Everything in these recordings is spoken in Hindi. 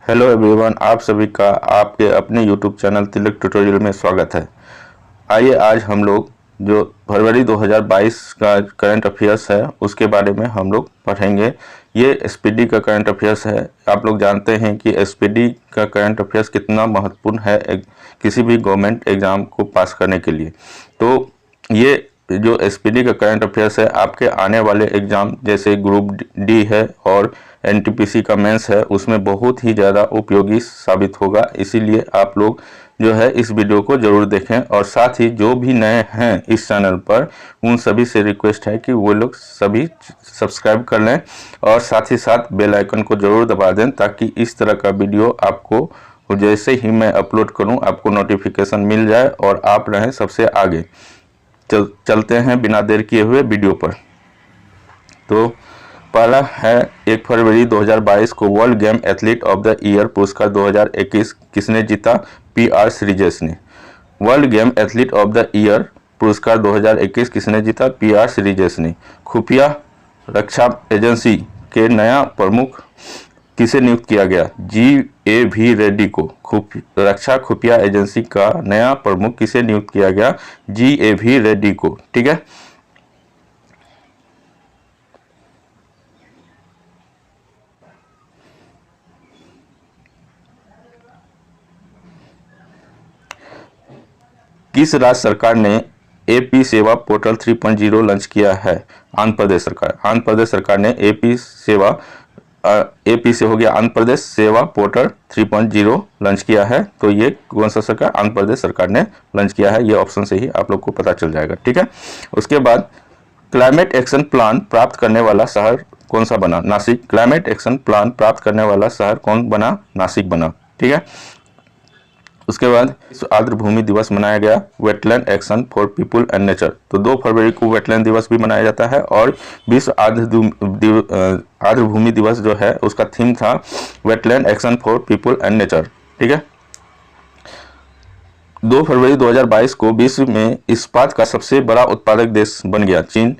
हेलो एवरीवन, आप सभी का आपके अपने यूट्यूब चैनल तिलक ट्यूटोरियल में स्वागत है। आइए आज हम लोग जो फरवरी 2022 का करंट अफेयर्स है उसके बारे में हम लोग पढ़ेंगे। ये एसपीडी का करंट अफेयर्स है। आप लोग जानते हैं कि एसपीडी का करंट अफेयर्स कितना महत्वपूर्ण है किसी भी गवर्नमेंट एग्ज़ाम को पास करने के लिए। तो ये जो एसपीडी का करंट अफेयर्स है आपके आने वाले एग्ज़ाम जैसे ग्रुप डी है और एनटीपीसी का मेंस है उसमें बहुत ही ज़्यादा उपयोगी साबित होगा। इसीलिए आप लोग जो है इस वीडियो को ज़रूर देखें और साथ ही जो भी नए हैं इस चैनल पर उन सभी से रिक्वेस्ट है कि वो लोग सभी सब्सक्राइब कर लें और साथ ही साथ बेल आइकन को ज़रूर दबा दें ताकि इस तरह का वीडियो आपको जैसे ही मैं अपलोड करूं आपको नोटिफिकेशन मिल जाए और आप रहें सबसे आगे। चलते हैं बिना देर किए हुए वीडियो पर। तो पहला है 1 फरवरी 2022 को world game athlete of the year पुरस्कार 2021 किसने जीता? पीआर श्रीजेश ने। World game athlete of the year पुरस्कार 2021 किसने जीता? पीआर श्रीजेश ने। खुफिया रक्षा एजेंसी के नया प्रमुख किसे नियुक्त किया गया? GAV रेड्डी को। रक्षा खुफिया एजेंसी का नया प्रमुख किसे नियुक्त किया गया? GAV रेड्डी को। ठीक है। किस राज्य सरकार ने एपी सेवा पोर्टल 3.0 लॉन्च किया है? आंध्र प्रदेश सरकार। आंध्र प्रदेश सरकार ने एपी से हो गया आंध्र प्रदेश सेवा पोर्टल 3.0 लॉन्च किया है। तो ये कौन सा सरकार? आंध्र प्रदेश सरकार ने लॉन्च किया है। ये ऑप्शन से ही आप लोग को पता चल जाएगा। ठीक है। उसके बाद क्लाइमेट एक्शन प्लान प्राप्त करने वाला शहर कौन सा बना? नासिक। क्लाइमेट एक्शन प्लान प्राप्त करने वाला शहर कौन बना? नासिक बना। ठीक है। उसके बाद विश्व आर्द्र भूमि दिवस मनाया गया, wetland action for people and nature. तो 2 फरवरी को वेटलैंड दिवस भी मनाया जाता है और विश्व आर्द्र भूमि दिवस जो है उसका थीम था wetland action for people and nature. ठीक है। 2 फरवरी 2022 को विश्व में इस्पात का सबसे बड़ा उत्पादक देश बन गया चीन।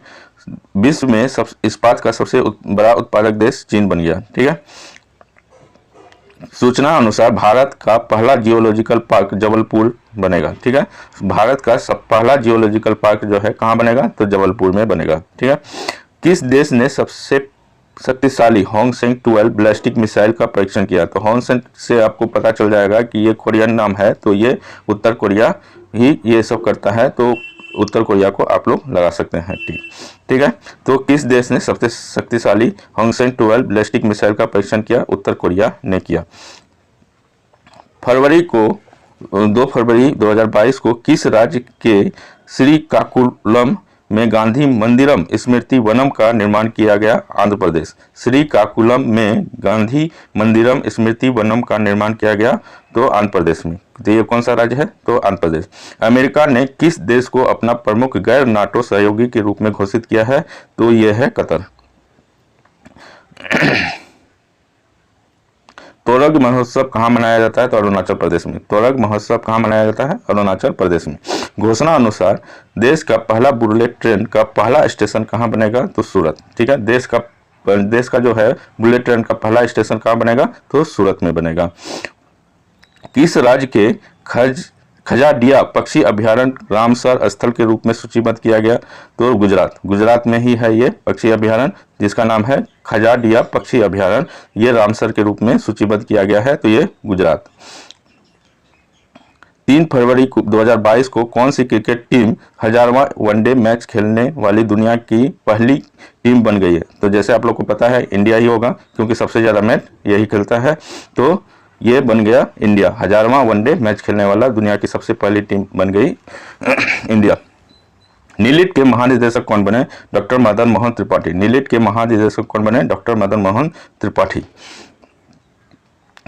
विश्व में इस्पात का सबसे बड़ा उत्पादक देश चीन बन गया। ठीक है। सूचना अनुसार भारत का पहला जियोलॉजिकल पार्क जबलपुर बनेगा। ठीक है। भारत का पहला जियोलॉजिकल पार्क जो है कहाँ बनेगा? तो जबलपुर में बनेगा। ठीक है। किस देश ने सबसे शक्तिशाली होंगसेंग 12 बैलिस्टिक मिसाइल का परीक्षण किया? तो होंगसेंग से आपको पता चल जाएगा कि ये कोरियन नाम है, तो ये उत्तर कोरिया ही ये सब करता है। तो उत्तर कोरिया को आप लोग लगा सकते हैं। ठीक है। तो किस देश ने सबसे शक्तिशाली होंगसेंग 12 बैलिस्टिक मिसाइल का परीक्षण किया? उत्तर कोरिया ने किया। 2 फरवरी 2022 को किस राज्य के श्रीकाकुलम में गांधी मंदिरम स्मृति वनम का निर्माण किया गया? आंध्र प्रदेश। श्रीकाकुलम में गांधी मंदिरम स्मृति वनम का निर्माण किया गया तो आंध्र प्रदेश में। तो ये कौन सा राज्य है? तो आंध्र प्रदेश। अमेरिका ने किस देश को अपना प्रमुख गैर नाटो सहयोगी के रूप में घोषित किया है? तो ये है कतर। तोरग महोत्सव कहाँ मनाया जाता है? तो अरुणाचल प्रदेश में। तोरग महोत्सव कहाँ मनाया जाता है? अरुणाचल प्रदेश में। घोषणा अनुसार देश का पहला बुलेट ट्रेन का पहला स्टेशन कहाँ बनेगा? तो सूरत। ठीक है। देश का जो है बुलेट ट्रेन का पहला स्टेशन कहाँ बनेगा? तो सूरत में बनेगा। किस राज्य के खजाडिया पक्षी अभ्यारण्य रामसर स्थल के रूप में सूचीबद्ध किया गया? तो गुजरात। गुजरात में ही है ये पक्षी अभ्यारण्य जिसका नाम है खजाडिया पक्षी अभ्यारण्य। ये रामसर के रूप में सूचीबद्ध किया गया है, तो ये गुजरात। 3 फरवरी 2022 को कौन सी क्रिकेट टीम 1000वां वनडे मैच खेलने वाली दुनिया की पहली टीम बन गई है? तो जैसे आप लोग को पता है इंडिया ही होगा क्योंकि सबसे ज़्यादा मैच यही खेलता है। तो ये बन गया इंडिया। 1000वां वनडे मैच खेलने वाला दुनिया की सबसे पहली टीम बन गई इंडिया। नीलिट के महानिदेशक कौन बने? डॉक्टर मदन मोहन त्रिपाठी। नीलिट के महानिदेशक कौन बने? डॉक्टर मदन मोहन त्रिपाठी।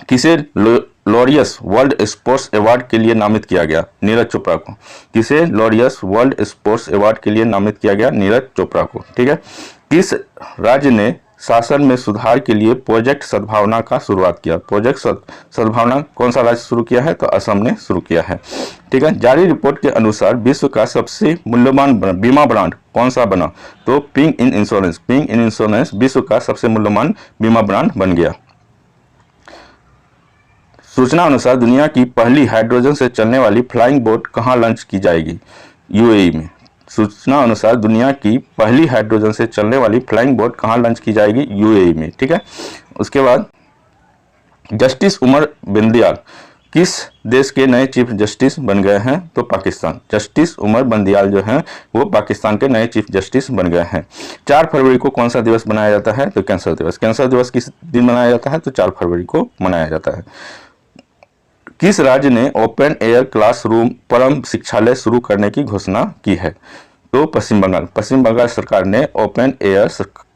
किसे लॉरियस वर्ल्ड स्पोर्ट्स अवार्ड के लिए नामित किया गया? नीरज चोपड़ा को। किसे लॉरियस वर्ल्ड स्पोर्ट्स अवार्ड के लिए नामित किया गया? नीरज चोपड़ा को। ठीक है। किस राज्य ने शासन में सुधार के लिए प्रोजेक्ट सद्भावना का शुरुआत किया? प्रोजेक्ट सद्भावना कौन सा राज्य शुरू किया है? तो असम ने शुरू किया है। ठीक है। जारी रिपोर्ट के अनुसार विश्व का सबसे मूल्यवान बीमा ब्रांड कौन सा बना? तो ping in insurance. Ping in insurance विश्व का सबसे मूल्यवान बीमा ब्रांड बन गया। सूचना अनुसार दुनिया की पहली हाइड्रोजन से चलने वाली फ्लाइंग बोट कहाँ लॉन्च की जाएगी? यूएई में। सूचना अनुसार दुनिया की पहली हाइड्रोजन से चलने वाली फ्लाइंग बोट कहाँ लॉन्च की जाएगी? यूएई में। ठीक है। उसके बाद जस्टिस उमर बंदियाल किस देश के नए चीफ जस्टिस बन गए हैं? तो पाकिस्तान। जस्टिस उमर बंदियाल जो हैं वो पाकिस्तान के नए चीफ जस्टिस बन गए हैं। 4 फरवरी को कौन सा दिवस मनाया जाता है? तो कैंसर दिवस। कैंसर दिवस किस दिन मनाया जाता है? तो 4 फरवरी को मनाया जाता है। किस राज्य ने ओपन एयर क्लासरूम परम शिक्षालय शुरू करने की घोषणा की है? तो पश्चिम बंगाल। पश्चिम बंगाल सरकार ने ओपन एयर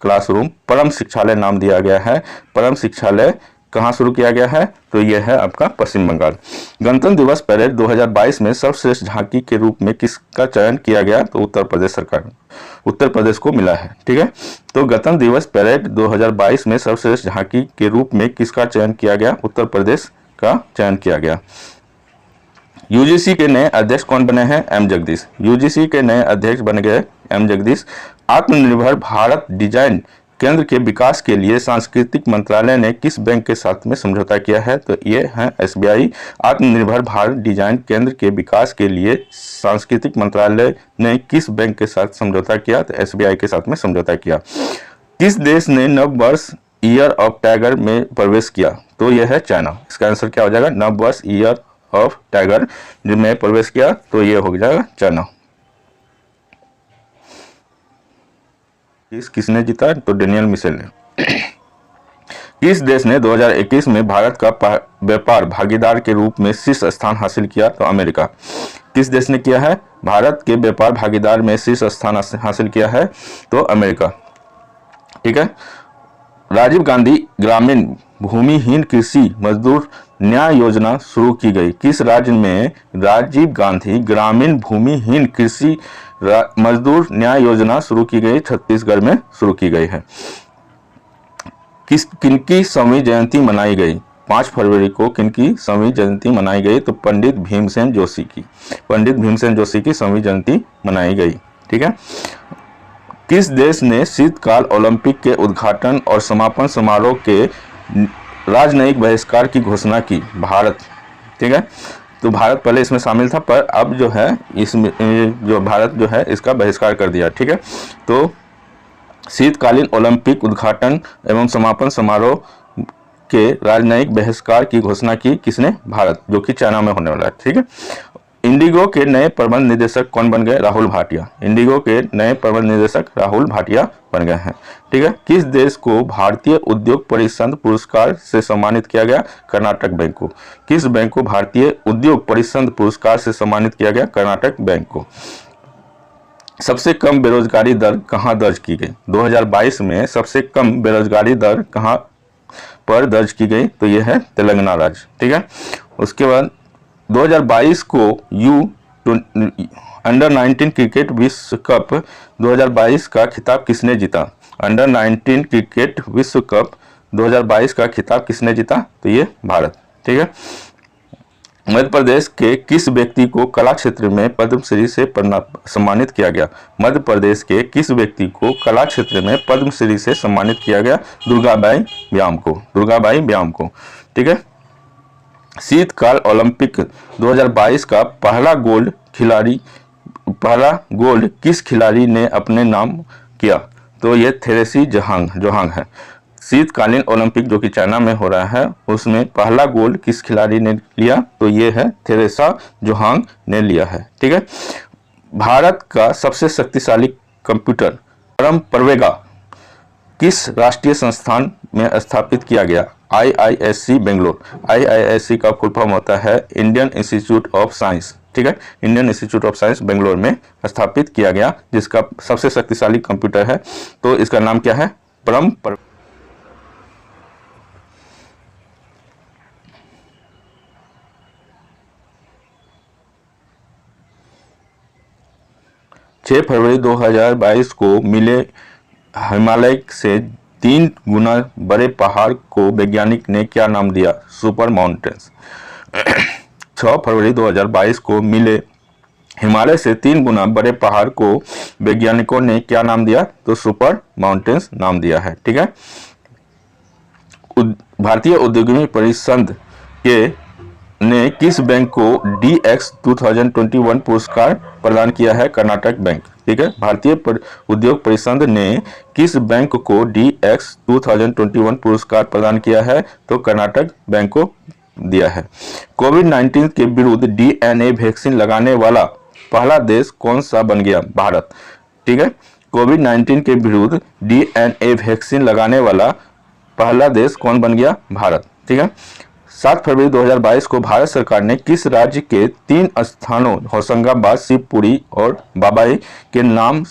क्लासरूम परम शिक्षालय नाम दिया गया है। परम शिक्षालय कहाँ शुरू किया गया है? तो यह है आपका पश्चिम बंगाल। गणतंत्र दिवस परेड 2022 में सर्वश्रेष्ठ झांकी के रूप में किसका चयन किया गया? तो उत्तर प्रदेश सरकार, उत्तर प्रदेश को मिला है। ठीक है। तो गणतंत्र दिवस परेड 2022 में सर्वश्रेष्ठ झांकी के रूप में किसका चयन किया गया? उत्तर प्रदेश का चयन किया गया। यूजीसी के नए अध्यक्ष कौन बने हैं? एम जगदीश। यूजीसी के नए अध्यक्ष बन गए एम जगदीश। आत्मनिर्भर भारत डिजाइन केंद्र के विकास के लिए सांस्कृतिक मंत्रालय ने किस बैंक के साथ में समझौता किया है? तो ये है एसबीआई। आत्मनिर्भर भारत डिजाइन केंद्र के विकास के लिए सांस्कृतिक मंत्रालय ने किस बैंक के साथ समझौता किया? तो एसबीआई के साथ में समझौता किया। किस देश ने नव वर्ष ईयर ऑफ टाइगर में प्रवेश किया? तो यह है चाइना। इसका आंसर क्या हो जाएगा? नव वर्ष ईयर ऑफ टाइगर में प्रवेश किया तो ये हो जाएगा चाइना। किसने जीता? तो डेनियल मिशेल ने। किस देश ने 2021 में भारत का व्यापार भागीदार के रूप में शीर्ष स्थान हासिल किया? तो अमेरिका। किस देश ने किया है? भारत के व्यापार भागीदार में शीर्ष स्थान हासिल किया है तो अमेरिका। ठीक है। राजीव गांधी ग्रामीण भूमिहीन कृषि मजदूर न्याय योजना शुरू की गई। किस राज्य में राजीव गांधी ग्रामीण भूमिहीन कृषि मजदूर न्याय योजना शुरू की गई? छत्तीसगढ़ में शुरू की गई है। किनकी 100वीं जयंती मनाई गई? 5 फरवरी को किनकी 100वीं जयंती मनाई गई? तो पंडित भीमसेन जोशी की। पंडित भीमसेन जोशी की 100वीं जयंती मनाई गई। ठीक है। किस देश ने शीतकाल ओलंपिक के उद्घाटन और समापन समारोह के राजनयिक बहिष्कार की घोषणा की? भारत। ठीक है। तो भारत पहले इसमें शामिल था पर अब जो है इसमें जो भारत जो है इसका बहिष्कार कर दिया। ठीक है। तो शीतकालीन ओलंपिक उद्घाटन एवं समापन समारोह के राजनयिक बहिष्कार की घोषणा की किसने? भारत, जो कि चाइना में होने वाला है। ठीक है। इंडिगो के नए प्रबंध निदेशक कौन बन गए? राहुल भाटिया। इंडिगो के नए प्रबंध निदेशक राहुल भाटिया बन गए हैं। ठीक है। किस देश को भारतीय उद्योग परिसंघ पुरस्कार से सम्मानित किया गया? कर्नाटक बैंक को। किस बैंक को भारतीय उद्योग परिसंघ पुरस्कार से सम्मानित किया गया? कर्नाटक बैंक को। सबसे कम बेरोजगारी दर कहां दर्ज की गई? 2022 में सबसे कम बेरोजगारी दर कहां पर दर्ज की गई? तो यह है तेलंगाना राज्य। ठीक है। उसके बाद 2022 को अंडर 19 क्रिकेट विश्व कप 2022 का खिताब किसने जीता? अंडर 19 क्रिकेट विश्व कप 2022 का खिताब किसने जीता? तो ये भारत। ठीक है। मध्य प्रदेश के किस व्यक्ति को कला क्षेत्र में पद्मश्री से सम्मानित किया गया? मध्य प्रदेश के किस व्यक्ति को कला क्षेत्र में पद्मश्री से सम्मानित किया गया? दुर्गाबाई व्याम को। दुर्गाबाई व्याम को। ठीक है। शीतकाल ओलंपिक 2022 का पहला गोल्ड किस खिलाड़ी ने अपने नाम किया? तो ये थेरेसी जोहांग है। शीतकालीन ओलंपिक जो कि चाइना में हो रहा है उसमें पहला गोल्ड किस खिलाड़ी ने लिया? तो ये है थेरेसा जोहांग ने लिया है। ठीक है। भारत का सबसे शक्तिशाली कंप्यूटर परम परवेगा किस राष्ट्रीय संस्थान में स्थापित किया गया? IISc बेंगलोर। IISc का फुल फॉर्म होता है इंडियन इंस्टीट्यूट ऑफ साइंस। ठीक है। Indian institute of science Bangalore में स्थापित किया गया, जिसका सबसे शक्तिशाली कंप्यूटर है। तो इसका नाम क्या है? परम 6 फरवरी 2022 को मिले हिमालय से 3 गुना बड़े पहाड़ को वैज्ञानिक ने क्या नाम दिया? Super mountains. 6 फरवरी 2022 को मिले हिमालय से 3 गुना बड़े पहाड़ को वैज्ञानिकों ने क्या नाम दिया? तो सुपर माउंटेन्स नाम दिया है। ठीक है। भारतीय औद्योगिक परिसंघ के ने किस बैंक को DX 2021 पुरस्कार प्रदान किया है? कर्नाटक बैंक। ठीक है, भारतीय उद्योग परिसंघ ने किस बैंक को DX 2021 पुरस्कार प्रदान किया है? तो कर्नाटक बैंक को दिया है। कोविड-19 के विरुद्ध DNA वैक्सीन लगाने वाला पहला देश कौन सा बन गया? भारत। ठीक है, कोविड-19 के विरुद्ध DNA वैक्सीन लगाने वाला पहला देश कौन बन गया? भारत। ठीक है, 7 फरवरी 2022 को भारत सरकार ने किस राज्य के 3 स्थानों होशंगाबाद, शिवपुरी और बाबई के नाम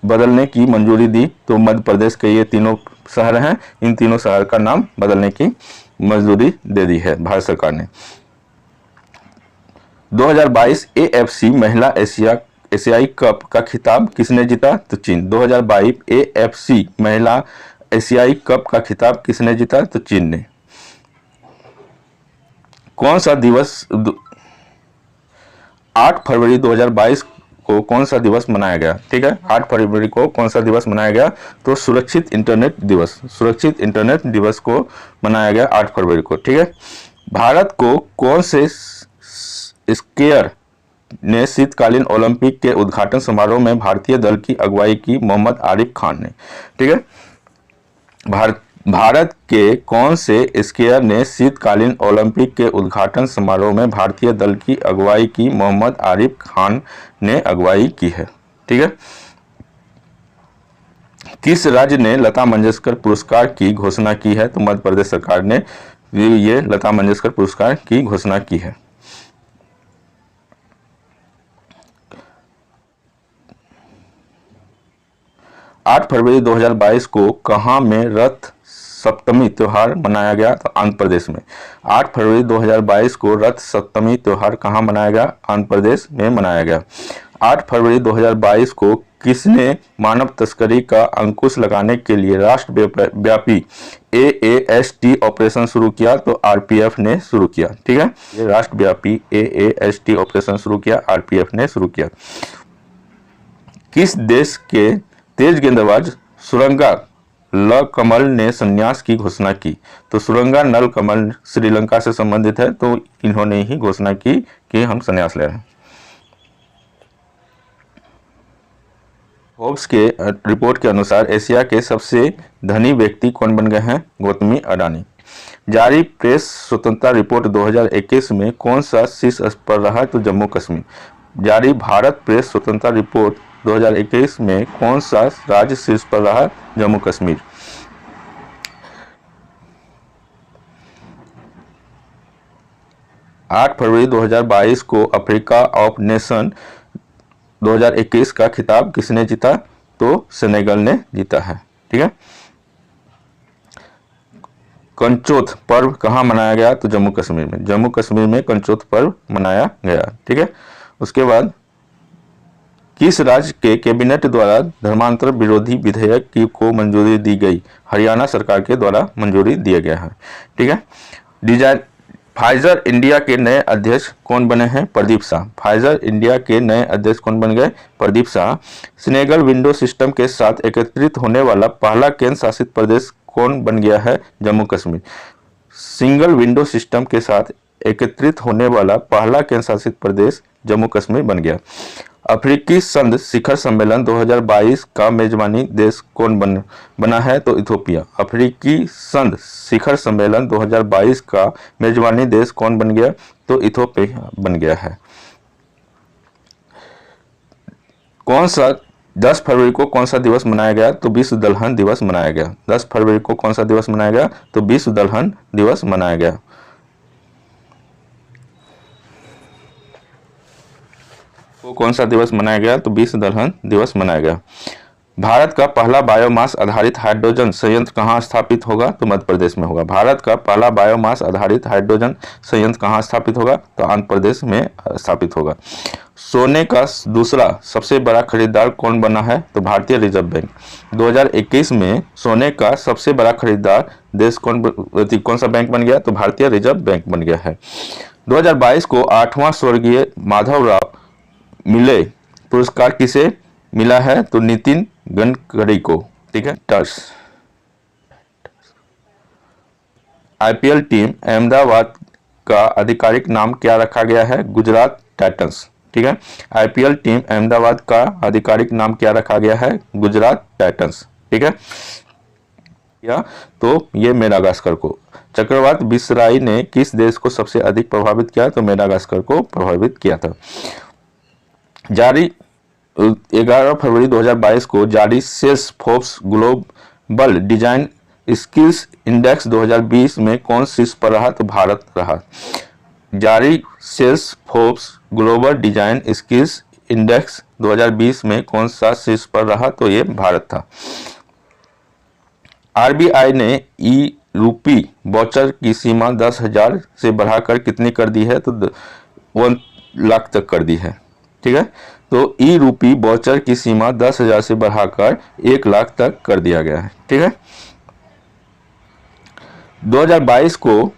बदलने की मंजूरी दी? तो मध्य प्रदेश के ये तीनों शहर हैं, इन तीनों शहर का नाम बदलने की मंजूरी दे दी है भारत सरकार ने। 2022 AFC महिला एशियाई कप का खिताब किसने जीता? तो चीन। 2022 AFC महिला एशियाई कप का खिताब किसने जीता? तो चीन ने। कौन सा दिवस 8 फरवरी 2022 को कौन सा दिवस मनाया गया? ठीक है, 8 फरवरी को कौन सा दिवस मनाया गया? तो सुरक्षित इंटरनेट दिवस। सुरक्षित इंटरनेट दिवस को मनाया गया 8 फरवरी को। ठीक है, भारत को कौन से स्कीयर ने शीतकालीन ओलंपिक के उद्घाटन समारोह में भारतीय दल की अगुवाई की? मोहम्मद आरिफ खान ने। ठीक है, भारत के कौन से स्कीयर ने शीतकालीन ओलंपिक के उद्घाटन समारोह में भारतीय दल की अगुवाई की? मोहम्मद आरिफ खान ने अगुवाई की है। ठीक है, किस राज्य ने लता मंगेशकर पुरस्कार की घोषणा की है? तो मध्य प्रदेश सरकार ने ये लता मंगेशकर पुरस्कार की घोषणा की है। आठ फरवरी 2022 को कहां में रथ सप्तमी त्योहार मनाया गया? तो आंध्र प्रदेश में। 8 फरवरी 2022 को रथ सप्तमी त्योहार कहां मनाया गया? आंध्र प्रदेश में मनाया गया। 8 फरवरी 2022 को किसने मानव तस्करी का अंकुश लगाने के लिए राष्ट्रव्यापी AAST ऑपरेशन शुरू किया? तो RPF ने शुरू किया। ठीक है, ये राष्ट्रव्यापी AAST ऑपरेशन शुरू किया, RPF ने शुरू किया। किस देश के तेज गेंदबाज सुरंगा नलकमल ने संन्यास की घोषणा की? तो सुरंगा नलकमल श्रीलंका से संबंधित है, तो इन्होंने ही घोषणा की कि हम संन्यास ले रहे हैं। फोर्ब्स के रिपोर्ट के अनुसार एशिया के सबसे धनी व्यक्ति कौन बन गए हैं? गौतमी अडानी। जारी प्रेस स्वतंत्रता रिपोर्ट 2021 में कौन सा शीर्ष पर रहा? तो जम्मू कश्मीर। जारी भारत प्रेस स्वतंत्रता रिपोर्ट 2021 में कौन सा राज्य शीर्ष पर रहा? जम्मू कश्मीर। आठ फरवरी 2022 को अफ्रीका ऑफ नेशन 2021 का खिताब किसने जीता? तो सेनेगल ने जीता है। ठीक है, कंचोथ पर्व कहाँ मनाया गया? तो जम्मू कश्मीर में। जम्मू कश्मीर में कंचोथ पर्व मनाया गया। ठीक है, उसके बाद किस राज्य के कैबिनेट द्वारा धर्मांतर विरोधी विधेयक को मंजूरी दी गई? हरियाणा सरकार के द्वारा मंजूरी दिया गया है। ठीक है, फाइजर इंडिया के नए अध्यक्ष कौन बने हैं? प्रदीप शाह। फाइजर इंडिया के नए अध्यक्ष कौन बन गए? Pradeep Shah. Single window system के साथ एकीकृत होने वाला पहला केंद्र शासित प्रदेश कौन बन गया है? Jammu Kashmir. Single window system के साथ एकीकृत होने वाला पहला केंद्र शासित प्रदेश जम्मू कश्मीर बन गया। अफ्रीकी संघ शिखर सम्मेलन 2022 का मेजबानी देश कौन बना है? तो इथोपिया। अफ्रीकी संघ शिखर सम्मेलन 2022 का मेजबानी देश कौन बन गया? तो इथोपिया बन गया है। कौन सा 10 फरवरी को कौन सा दिवस मनाया गया? तो विश्व दलहन दिवस मनाया गया। 10 फरवरी को कौन सा दिवस मनाया गया? तो विश्व दलहन दिवस मनाया गया। को कौन सा दिवस मनाया गया? तो विश्व दलहन दिवस मनाया गया। भारत का पहला बायोमास आधारित हाइड्रोजन संयंत्र कहाँ स्थापित होगा? तो मध्य प्रदेश में होगा। भारत का पहला बायोमास आधारित हाइड्रोजन संयंत्र कहाँ स्थापित होगा? तो आंध्र प्रदेश में स्थापित होगा। सोने का दूसरा सबसे बड़ा खरीदार कौन बना है? तो भारतीय रिजर्व बैंक। 2021 में सोने का सबसे बड़ा खरीदार देश कौन सा बैंक बन गया? तो भारतीय रिजर्व बैंक बन गया है। 2022 को 8वां स्वर्गीय माधवराव मिले पुरस्कार किसे मिला है? तो नितिन गडकरी को। ठीक है, टर्स IPL टीम अहमदाबाद का आधिकारिक नाम क्या रखा गया है? गुजरात टाइटंस। ठीक है। आईपीएल टीम अहमदाबाद का आधिकारिक नाम क्या रखा गया है? गुजरात टाइटंस। ठीक है। या तो ये मेडागास्कर को। चक्रवात विसराई ने किस देश को सबसे अधिक प्रभावित किया? तो मेडागास्कर को प्रभावित किया था। जारी 11 फरवरी 2022 को जारी sales Forbes global design skills index 2020 में कौन शीर्ष पर रहा? तो भारत रहा। जारी sales Forbes global design skills index 2020 में कौन सा शीर्ष पर रहा? तो ये भारत था। आरबीआई ने ई रूपी वाउचर की सीमा 10,000 से बढ़ाकर कितनी कर दी है? तो 1 लाख तक कर दी है। ठीक है। तो ई रूपी वाउचर की सीमा 10,000 से बढ़ाकर 1 लाख तक कर दिया गया है। ठीक है। 2022 को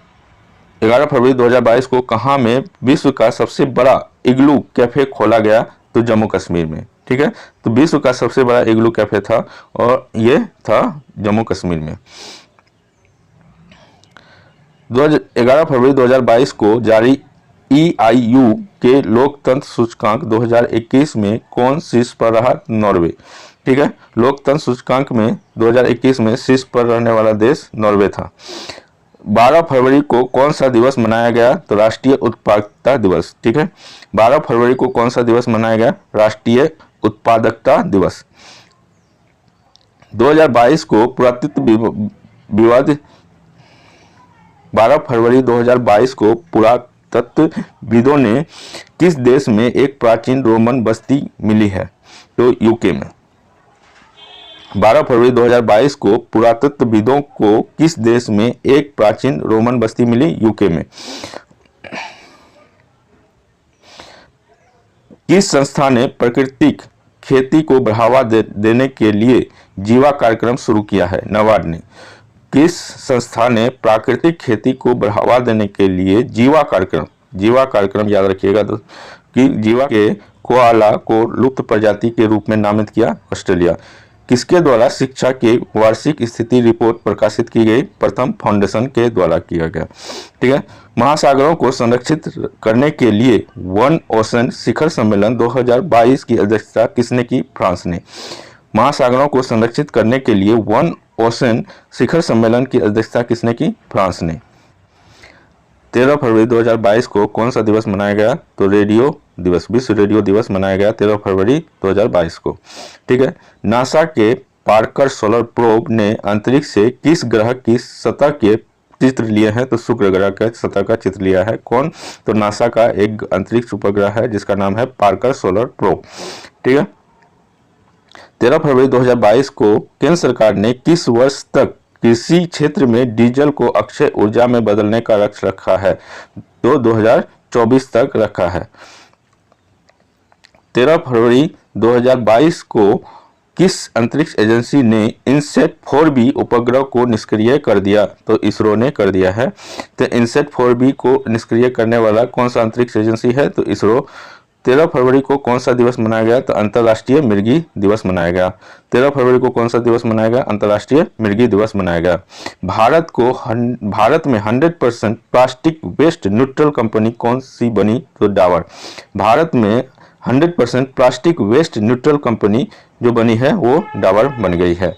11 फरवरी 2022 को कहाँ में विश्व का सबसे बड़ा इग्लू कैफे खोला गया? तो जम्मू कश्मीर में। ठीक है। तो विश्व का सबसे बड़ा इग्लू कैफे था और ये था जम्मू कश्मीर में। 11 फरवरी 2022 को जारी EIU के लोकतंत्र सूचकांक 2021 में कौन शीर्ष पर रहा? नॉर्वे। ठीक है। लोकतंत्र सूचकांक में 2021 में शीर्ष पर रहने वाला देश नॉर्वे था। 12 फरवरी को कौन सा दिवस मनाया गया? तो राष्ट्रीय उत्पादकता दिवस। ठीक है। 12 फरवरी को कौन सा दिवस मनाया गया? राष्ट्रीय उत्पादकता दिवस। 2022 को पुरातत्व विवाद 12 फरवरी 2022 को पुरातत्वविदों ने किस देश में एक प्राचीन रोमन बस्ती मिली है? तो यूके में। 12 फरवरी 2022 को पुरातत्वविदों को किस देश में एक प्राचीन रोमन बस्ती मिली? यूके में। किस संस्था ने प्राकृतिक खेती को बढ़ावा देने के लिए जीवा कार्यक्रम शुरू किया है? नाबार्ड ने। किस संस्था ने प्राकृतिक खेती को बढ़ावा देने के लिए जीवा कार्यक्रम याद रखिएगा तो कि जीवा के कोआला को लुप्त प्रजाति के रूप में नामित किया? ऑस्ट्रेलिया। किसके द्वारा शिक्षा की वार्षिक स्थिति रिपोर्ट प्रकाशित की गई? प्रथम फाउंडेशन के द्वारा किया गया। ठीक है। महासागरों को संरक्षित करने के लिए वन ओशन शिखर सम्मेलन 2022 की अध्यक्षता किसने की? फ्रांस ने। महासागरों को संरक्षित करने के लिए वन ओशन शिखर सम्मेलन की अध्यक्षता किसने की? फ्रांस ने। 13 फरवरी 2022 को कौन सा दिवस मनाया गया? तो रेडियो दिवस, विश्व रेडियो दिवस मनाया गया 13 फरवरी 2022 को। ठीक है। नासा के पार्कर सोलर प्रोब ने अंतरिक्ष से किस ग्रह की सतह के चित्र लिए हैं? तो शुक्र ग्रह के सतह का चित्र लिया है। कौन? तो नासा का एक अंतरिक्ष उपग्रह है जिसका नाम है पार्कर सोलर प्रोब। ठीक है। 13 फरवरी 2022 को केंद्र सरकार ने किस वर्ष तक कृषि क्षेत्र में डीजल को अक्षय ऊर्जा में बदलने का लक्ष्य रखा है? तो 2024 तक रखा है। 13 फरवरी 2022 को किस अंतरिक्ष एजेंसी ने इनसेट 4B उपग्रह को निष्क्रिय कर दिया? तो इसरो ने कर दिया है। तो इनसेट 4B को निष्क्रिय करने वाला कौन सा अंतरिक्ष एजेंसी है? तो इसरो। 13 फरवरी को कौन सा दिवस मनाया गया? तो अंतर्राष्ट्रीय मिर्गी दिवस मनाया गया। 13 फरवरी को कौन सा दिवस मनाया गया? अंतर्राष्ट्रीय मिर्गी दिवस मनाया गया। भारत में 100% प्लास्टिक वेस्ट न्यूट्रल कंपनी कौन सी बनी? तो डाबर। भारत में 100% प्लास्टिक वेस्ट न्यूट्रल कंपनी जो बनी है वो डाबर बन गई है।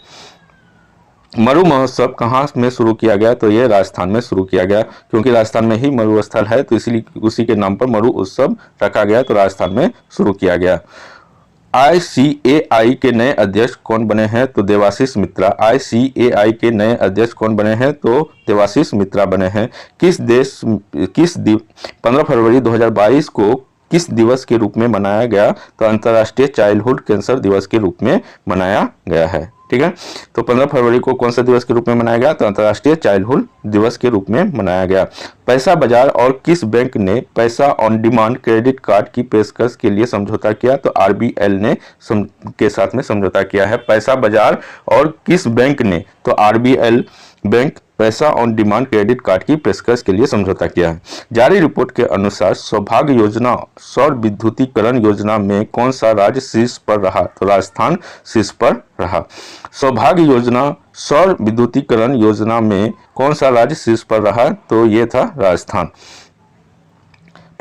मरु महोत्सव कहाँ में शुरू किया गया? तो ये राजस्थान में शुरू किया गया, क्योंकि राजस्थान में ही मरुस्थल है तो इसलिए उसी के नाम पर मरु उत्सव रखा गया, तो राजस्थान में शुरू किया गया। ICAI के नए अध्यक्ष कौन बने हैं? तो देवाशीष मित्रा। ICAI के नए अध्यक्ष कौन बने हैं? तो देवाशीष मित्रा बने हैं। 15 फरवरी 2022 को किस दिवस के रूप में मनाया गया? तो अंतर्राष्ट्रीय चाइल्डहुड कैंसर दिवस के रूप में मनाया गया है। ठीक है। तो 15 फरवरी को कौन सा दिवस के रूप में मनाया गया? तो अंतर्राष्ट्रीय चाइल्डहुड दिवस के रूप में मनाया गया। पैसा बाजार और किस बैंक ने पैसा ऑन डिमांड क्रेडिट कार्ड की पेशकश के लिए समझौता किया? तो RBL ने के साथ में समझौता किया है। पैसा बाजार और किस बैंक ने? तो RBL बैंक पैसा ऑन डिमांड क्रेडिट कार्ड की पेशकश के लिए समझौता किया है। जारी रिपोर्ट के अनुसार सौभाग्य योजना सौर विद्युतीकरण योजना में कौन सा राज्य शीर्ष पर रहा? तो राजस्थान शीर्ष पर रहा। सौभाग्य योजना सौर विद्युतीकरण योजना में कौन सा राज्य शीर्ष पर रहा? तो ये था राजस्थान।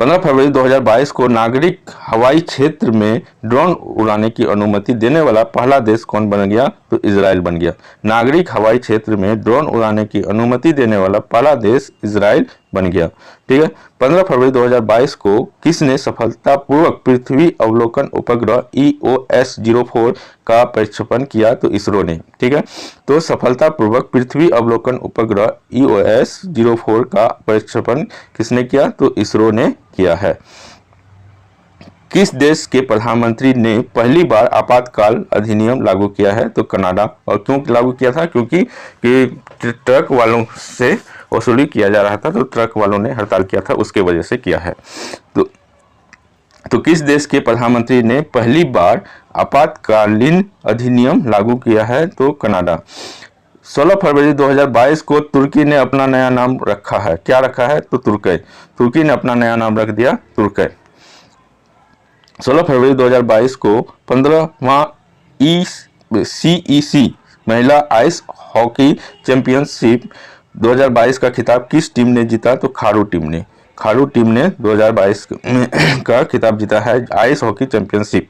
15 फरवरी 2022 को नागरिक हवाई क्षेत्र में ड्रोन उड़ाने की अनुमति देने वाला पहला देश कौन बन गया? तो इजराइल बन गया। नागरिक हवाई क्षेत्र में ड्रोन उड़ाने की अनुमति देने वाला पहला देश इजराइल बन गया। ठीक है। 15 फरवरी 2022 को किसने सफलतापूर्वक पृथ्वी अवलोकन उपग्रह EOS-04 का प्रक्षेपण किया? तो इसरो ने। ठीक है। तो सफलतापूर्वक पृथ्वी अवलोकन उपग्रह EOS-04 का प्रक्षेपण किसने किया? तो इसरो ने किया है। किस देश के प्रधानमंत्री ने पहली बार आपातकाल अधिनियम लागू किया है? तो कनाडा। और क्यों लागू किया था? क्योंकि ट्रक वालों से वसूली किया जा रहा था, तो ट्रक वालों ने हड़ताल किया था, उसके वजह से किया है। तो किस देश के प्रधानमंत्री ने पहली बार आपातकालीन अधिनियम लागू किया है? तो कनाडा। 16 फरवरी 2022 को तुर्की ने अपना नया नाम रखा है। क्या रखा है? तो तुर्की। तुर्की ने अपना नया नाम रख दिया तुर्की। 16 फरवरी 2022 को 15वां CEC महिला आइस हॉकी चैंपियनशिप 2022 का खिताब किस टीम ने जीता? तो खारू टीम ने। खारू टीम ने 2022 का खिताब जीता है आइस हॉकी चैंपियनशिप।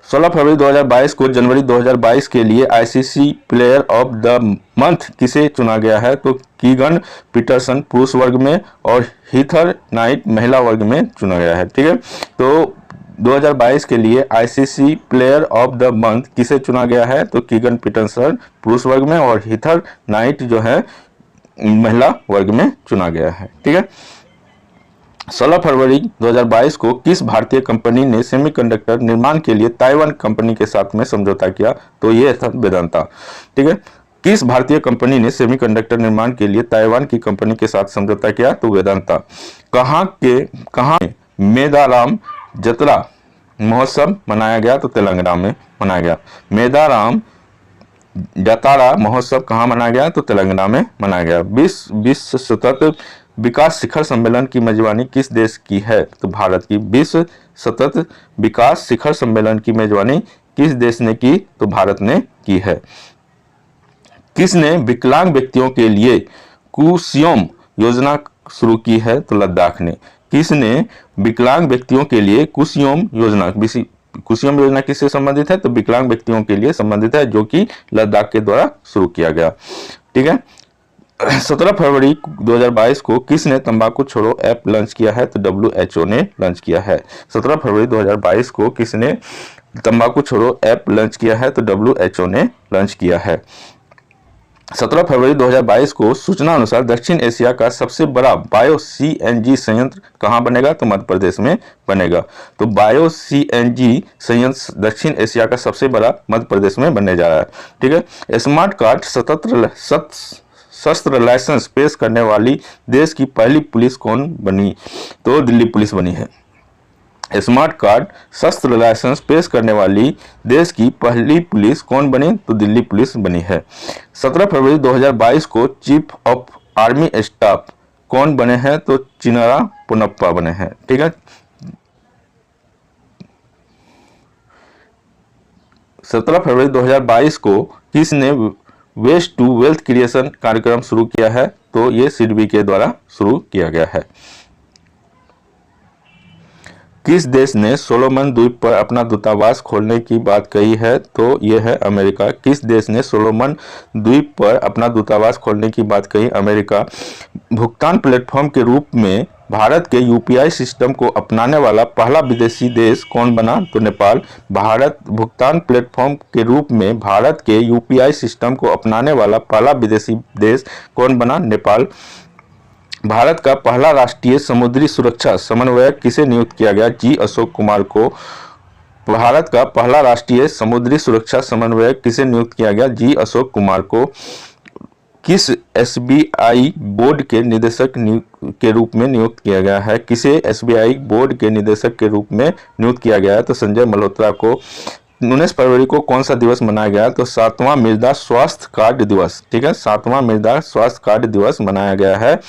16 फरवरी 2022 को जनवरी 2022 के लिए ICC player of the month किसे चुना गया है? तो कीगन पीटरसन पुरुष वर्ग में और हीथर नाइट महिला वर्ग में चुना गया है। ठीक है। तो 2022 के लिए ICC player of the month किसे चुना गया है? तो कीगन पीटरसन पुरुष वर्ग में और हीथर नाइट जो है महिला वर्ग में चुना गया है। ठीक है। 16 फरवरी 2022 को किस भारतीय कंपनी ने सेमीकंडक्टर निर्माण के लिए ताइवान कंपनी के साथ में समझौता किया? तो ये था वेदांता। ठीक है। किस भारतीय कंपनी ने सेमीकंडक्टर निर्माण के लिए ताइवान की कंपनी के साथ समझौता किया? तो वेदांता। कहाँ मेदाराम जतरा महोत्सव मनाया गया? तो तेलंगाना में मनाया गया। मेदाराम जतारा महोत्सव कहाँ मनाया गया? तो तेलंगाना में मनाया गया। विश्व सतत विकास शिखर सम्मेलन की मेजबानी किस देश की है? तो भारत की। विश्व सतत विकास शिखर सम्मेलन की मेजबानी किस देश ने की? तो भारत ने की है। किसने विकलांग व्यक्तियों के लिए कुसियोम योजना शुरू की है? तो लद्दाख ने। किसने विकलांग व्यक्तियों के लिए कुसियोम योजना किससे संबंधित है? तो विकलांग व्यक्तियों के लिए संबंधित है, जो कि लद्दाख के द्वारा शुरू किया गया। ठीक है। 17 फरवरी 2022 को किसने तंबाकू छोड़ो ऐप लॉन्च किया है? तो WHO ने लॉन्च किया है। 17 फरवरी 2022 को किसने तंबाकू छोड़ो ऐप लॉन्च किया है? तो WHO ने लॉन्च किया है। 17 फरवरी 2022 को सूचना अनुसार दक्षिण एशिया का सबसे बड़ा बायो CNG संयंत्र कहां बनेगा? तो मध्य प्रदेश में बनेगा। तो बायो CNG संयंत्र दक्षिण एशिया का सबसे बड़ा मध्य प्रदेश में बनने जा रहा है। ठीक है। स्मार्ट कार्ड शस्त्र लाइसेंस पेश करने वाली देश की पहली पुलिस कौन बनी? तो दिल्ली पुलिस बनी है। स्मार्ट कार्ड शस्त्र लाइसेंस पेश करने वाली देश की पहली पुलिस कौन बनी? तो दिल्ली पुलिस बनी है। 17 फरवरी 2022 को चीफ ऑफ आर्मी स्टाफ कौन बने हैं? तो चिनारा पुनप्पा बने हैं। ठीक है। 17 फरवरी 2022 को किसने वेस्ट टू वेल्थ क्रिएशन कार्यक्रम शुरू किया है? तो ये सिडबी के द्वारा शुरू किया गया है। किस देश ने सोलोमन द्वीप पर अपना दूतावास खोलने की बात कही है? तो यह है अमेरिका। किस देश ने सोलोमन द्वीप पर अपना दूतावास खोलने की बात कही? अमेरिका। भुगतान प्लेटफॉर्म के रूप में भारत के UPI सिस्टम को अपनाने वाला पहला विदेशी देश कौन बना? तो नेपाल। भारत भुगतान प्लेटफॉर्म के रूप में भारत के UPI सिस्टम को अपनाने वाला पहला विदेशी देश कौन बना? नेपाल। भारत का पहला राष्ट्रीय समुद्री सुरक्षा समन्वयक किसे नियुक्त किया गया? G अशोक कुमार को। भारत का पहला राष्ट्रीय समुद्री सुरक्षा समन्वयक किसे नियुक्त किया गया? G अशोक कुमार को। किस SBI बोर्ड के निदेशक के रूप में नियुक्त किया गया है? किसे SBI बोर्ड के निदेशक के रूप में नियुक्त किया गया है? तो संजय मल्होत्रा को। 19 फरवरी को कौन सा दिवस मनाया गया? तो 7वां मृदा स्वास्थ्य कार्ड दिवस। ठीक है। 7वां मृदा स्वास्थ्य कार्ड दिवस मनाया गया है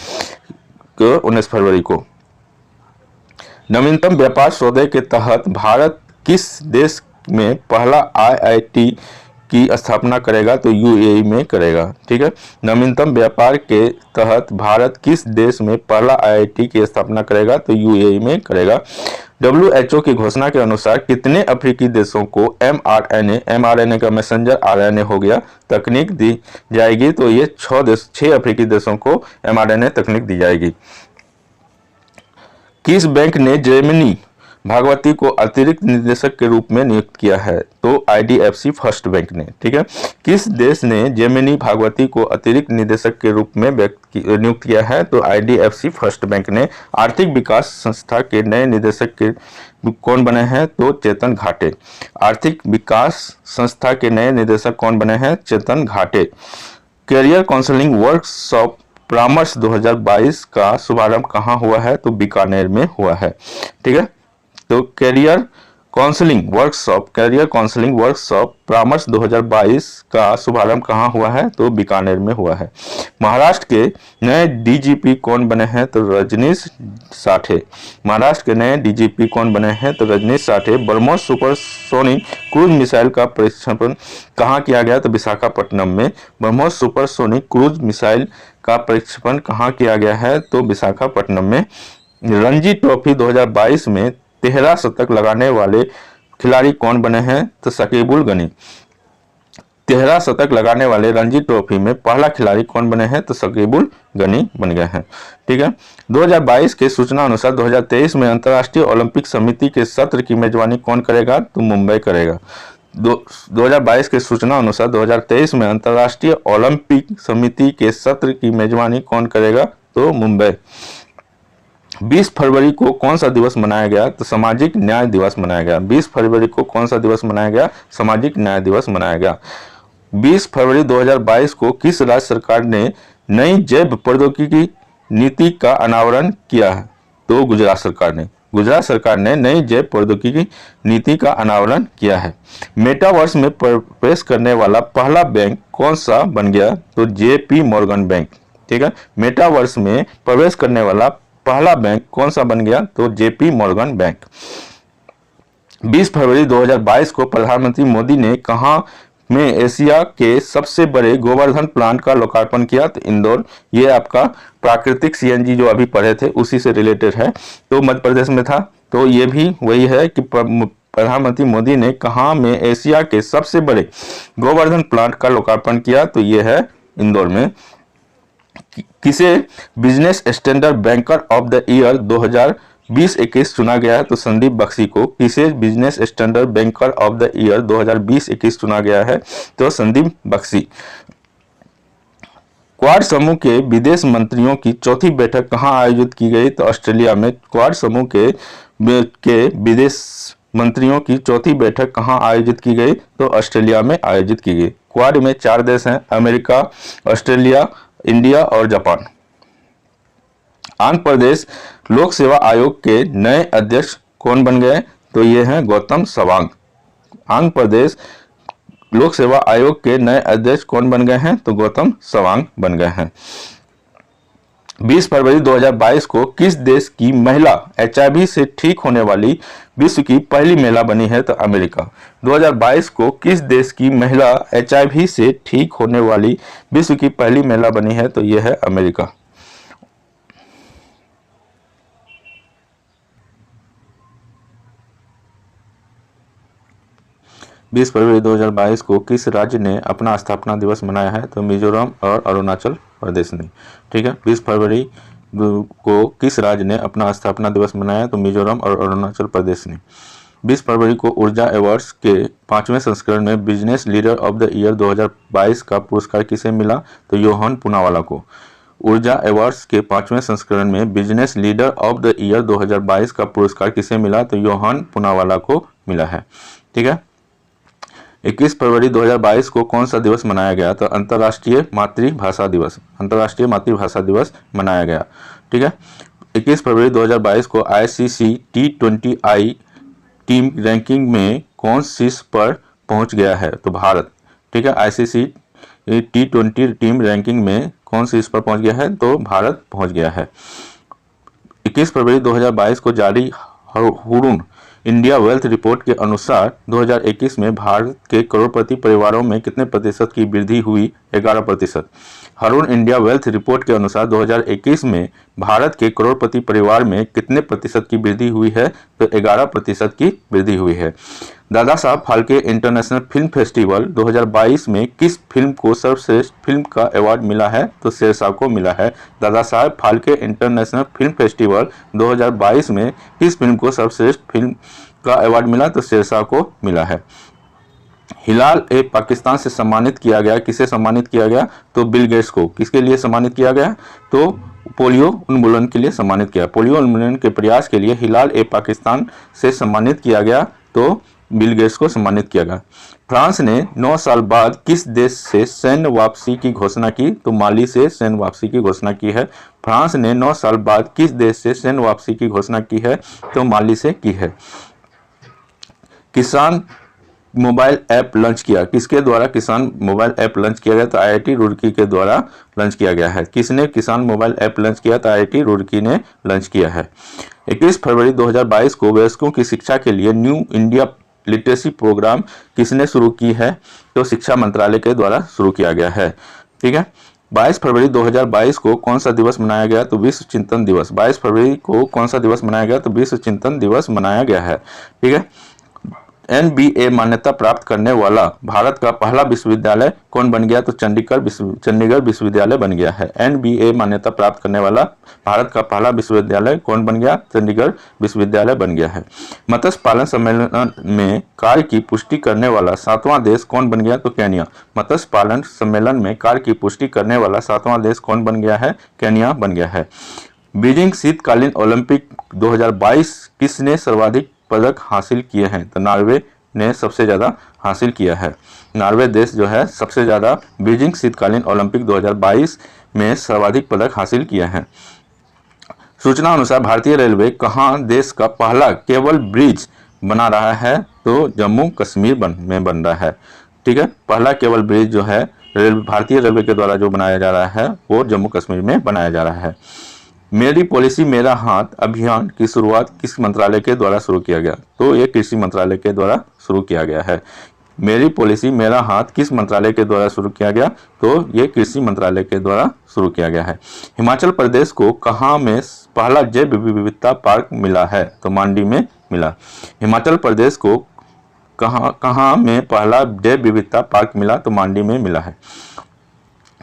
19 फरवरी को। नवीनतम व्यापार सौदे के तहत भारत किस देश में पहला IIT की स्थापना करेगा तो यूएई में करेगा। ठीक है। नवीनतम व्यापार के तहत भारत किस देश में पहला आईआईटी की स्थापना करेगा तो यूएई में करेगा। WHO की घोषणा के अनुसार कितने अफ्रीकी देशों को mRNA का मैसेंजर आरएनए हो गया तकनीक दी जाएगी तो ये 6 अफ्रीकी देशों को mRNA तकनीक दी जाएगी। किस बैंक ने जेमिनी भागवती को अतिरिक्त निदेशक के रूप में नियुक्त किया है तो IDFC फर्स्ट बैंक ने। ठीक है। किस देश ने जेमिनी भागवती को अतिरिक्त निदेशक के रूप में नियुक्त किया है तो IDFC फर्स्ट बैंक ने। आर्थिक विकास संस्था के नए निदेशक के कौन बने हैं तो चेतन घाटे। आर्थिक विकास संस्था के नए निदेशक कौन बने हैं चेतन घाटे। करियर काउंसलिंग वर्कशॉप परामर्श 2022 का शुभारंभ कहाँ हुआ है तो बीकानेर में हुआ है। ठीक है। तो करियर काउंसलिंग वर्कशॉप परामर्श 2022 का शुभारंभ कहाँ हुआ है तो बीकानेर में हुआ है। महाराष्ट्र के नए डीजीपी कौन बने हैं तो रजनीश साठे। महाराष्ट्र के नए डीजीपी कौन बने हैं तो Rajneesh Sathe. BrahMos supersonic cruise missile का परीक्षण कहाँ किया गया तो विशाखापट्टनम में। ब्रह्मोस सुपरसोनिक क्रूज मिसाइल का परीक्षण कहाँ किया गया है तो विशाखापट्टनम में। रणजी ट्रॉफी 2022 में 13 शतक लगाने वाले खिलाड़ी कौन बने हैं तो शकीबुल गनी। 13 शतक लगाने वाले रणजी ट्रॉफी में पहला खिलाड़ी कौन बने हैं तो शकीबुल गनी बन गए हैं। ठीक है। 2022 के सूचना अनुसार 2023 में अंतर्राष्ट्रीय ओलंपिक समिति के सत्र की मेजबानी कौन करेगा तो मुंबई करेगा। 2022 के सूचना अनुसार 2023 में अंतर्राष्ट्रीय ओलंपिक समिति के सत्र की मेजबानी कौन करेगा तो मुंबई। 20 फरवरी को कौन सा दिवस मनाया गया तो सामाजिक न्याय दिवस मनाया गया। 20 फरवरी को कौन सा दिवस मनाया गया सामाजिक न्याय दिवस मनाया गया। 20 फरवरी 2022 को किस राज्य सरकार ने नई जैव प्रौद्योगिकी नीति का अनावरण किया है तो गुजरात सरकार ने। गुजरात सरकार ने नई जैव प्रौद्योगिकी नीति का अनावरण किया है। मेटावर्स में प्रवेश करने वाला पहला बैंक कौन सा बन गया तो JP मॉर्गन बैंक। ठीक है। मेटावर्स में प्रवेश करने वाला पहला बैंक कौन सा बन गया तो JP मॉर्गन बैंक। 20 फरवरी 2022 को प्रधानमंत्री मोदी ने कहां में एशिया के सबसे बड़े गोवर्धन प्लांट का लोकार्पण किया तो इंदौर। ये आपका प्राकृतिक CNG जो अभी पढ़े थे उसी से रिलेटेड है तो मध्य प्रदेश में था तो ये भी वही है कि प्रधानमंत्री मोदी ने कहां में एशिया के सबसे बड़े गोवर्धन प्लांट का लोकार्पण किया तो ये है इंदौर में। किसे business standard banker of the year 2020-21 चुना गया है तो संदीप बख्शी को। किसे business standard banker of the year 2020-21 चुना गया है तो संदीप बख्शी। क्वाड समूह के विदेश मंत्रियों की चौथी बैठक कहां आयोजित की गई तो ऑस्ट्रेलिया में। क्वाड समूह के विदेश मंत्रियों की चौथी बैठक कहां आयोजित की गई तो ऑस्ट्रेलिया में आयोजित की गई। क्वाड में 4 देश हैं अमेरिका, ऑस्ट्रेलिया, इंडिया और जापान। आंध्र प्रदेश लोक सेवा आयोग के नए अध्यक्ष कौन बन गए तो ये हैं गौतम सवांग। आंध्र प्रदेश लोक सेवा आयोग के नए अध्यक्ष कौन बन गए हैं तो गौतम सवांग बन गए हैं। 20 फरवरी 2022 को किस देश की महिला HIV से ठीक होने वाली विश्व की पहली महिला बनी है तो अमेरिका। 2022 को किस देश की महिला HIV से ठीक होने वाली विश्व की पहली महिला बनी है तो यह है अमेरिका। बीस फरवरी 2022 को किस राज्य ने अपना स्थापना दिवस मनाया है तो मिजोरम और अरुणाचल प्रदेश ने। ठीक है। 20 फरवरी को किस राज्य ने अपना स्थापना दिवस मनाया तो मिजोरम और अरुणाचल प्रदेश ने। 20 फरवरी को ऊर्जा अवार्ड्स के 5वें संस्करण में business leader of the year 2022 का पुरस्कार किसे मिला तो योहान पूनावाला को। ऊर्जा अवार्ड्स के 5वें संस्करण में business leader of the year 2022 का पुरस्कार किसे मिला तो योहान पूनावाला को मिला है। ठीक है। 21 फरवरी 2022 को कौन सा दिवस मनाया गया तो अंतर्राष्ट्रीय मातृभाषा दिवस। अंतर्राष्ट्रीय मातृभाषा दिवस मनाया गया। ठीक है। 21 फरवरी 2022 को ICC T20I टीम रैंकिंग में कौन शीर्ष पर पहुंच गया है तो भारत। ठीक है। ICC T20 टीम रैंकिंग में कौन शीर्ष पर पहुंच गया है तो भारत पहुंच गया है। 21 फरवरी 2022 को जारी हुरून इंडिया वेल्थ रिपोर्ट के अनुसार 2021 में भारत के करोड़पति परिवारों में कितने प्रतिशत की वृद्धि हुई? 11%। हरून इंडिया वेल्थ रिपोर्ट के अनुसार 2021 में भारत के करोड़पति परिवार में कितने प्रतिशत की वृद्धि हुई है? तो 11% की वृद्धि हुई है। Dada Saheb Phalke international film festival 2022 में किस फिल्म को सर्वश्रेष्ठ फिल्म का अवार्ड मिला है? तो शेरशाह को मिला है। Dada Saheb Phalke international film festival 2022 में किस फिल्म को सर्वश्रेष्ठ फिल्म का अवार्ड मिला? तो शेरशाह को मिला है। हिलाल ए पाकिस्तान से सम्मानित किया गया, किसे सम्मानित किया गया? तो बिल गेट्स को। किसके लिए सम्मानित किया गया? तो पोलियो उन्मूलन के लिए सम्मानित किया। पोलियो उन्मूलन के प्रयास के लिए हिलाल ए पाकिस्तान से सम्मानित किया गया, तो बिल गेट्स को सम्मानित किया गया। फ्रांस ने 9 साल बाद किस देश से सैन्य वापसी की घोषणा की? तो माली से सैन्य वापसी की घोषणा की है। फ्रांस ने 9 साल बाद किस देश से सैन्य वापसी की घोषणा की है? तो माली से की है। किसान मोबाइल ऐप लॉन्च किया, किसके द्वारा किसान मोबाइल ऐप लॉन्च किया गया? तो IIT रुड़की के द्वारा लॉन्च किया गया है। किसने किसान मोबाइल ऐप लॉन्च किया? तो IIT रुड़की ने लॉन्च किया है। 21 फरवरी 2022 को वयस्कों की शिक्षा के लिए न्यू इंडिया लिटरेसी प्रोग्राम किसने शुरू की है? तो शिक्षा मंत्रालय के द्वारा शुरू किया गया है। ठीक है। 22 फरवरी 2022 को कौन सा दिवस मनाया गया? तो विश्व चिंतन दिवस। 22 फरवरी को कौन सा दिवस मनाया गया? तो विश्व चिंतन दिवस मनाया गया है। ठीक है। NBA मान्यता प्राप्त करने वाला भारत का पहला विश्वविद्यालय कौन बन गया? तो चंडीगढ़ विश्वविद्यालय बन गया है। NBA मान्यता प्राप्त करने वाला भारत का पहला विश्वविद्यालय कौन बन गया? चंडीगढ़ विश्वविद्यालय बन गया है। मत्स्य पालन सम्मेलन में कार्य की पुष्टि करने वाला 7वां देश कौन बन गया? तो केन्या। मत्स्य पालन सम्मेलन में कार्य की पुष्टि करने वाला 7वां देश कौन बन गया है? केन्या बन गया है। बीजिंग शीतकालीन ओलंपिक 2022 किसने सर्वाधिक पदक हासिल किए हैं? तो नॉर्वे ने सबसे ज़्यादा हासिल किया है। नॉर्वे देश जो है सबसे ज़्यादा बीजिंग शीतकालीन ओलंपिक 2022 में सर्वाधिक पदक हासिल किए हैं। सूचना अनुसार भारतीय रेलवे कहाँ देश का पहला केबल ब्रिज बना रहा है? तो जम्मू कश्मीर में बन रहा है। ठीक है। पहला केबल ब्रिज जो है भारतीय रेलवे के द्वारा जो बनाया जा रहा है वो जम्मू कश्मीर में बनाया जा रहा है। मेरी पॉलिसी मेरा हाथ अभियान की शुरुआत किस मंत्रालय के द्वारा शुरू किया गया? तो ये कृषि मंत्रालय के द्वारा शुरू किया गया है। मेरी पॉलिसी मेरा हाथ किस मंत्रालय के द्वारा शुरू किया गया? तो ये कृषि मंत्रालय के द्वारा शुरू किया गया है। हिमाचल प्रदेश को कहाँ में पहला जैव विविधता पार्क मिला है? तो मांडी में मिला। हिमाचल प्रदेश को कहाँ में पहला जैव विविधता पार्क मिला? तो मांडी में मिला है।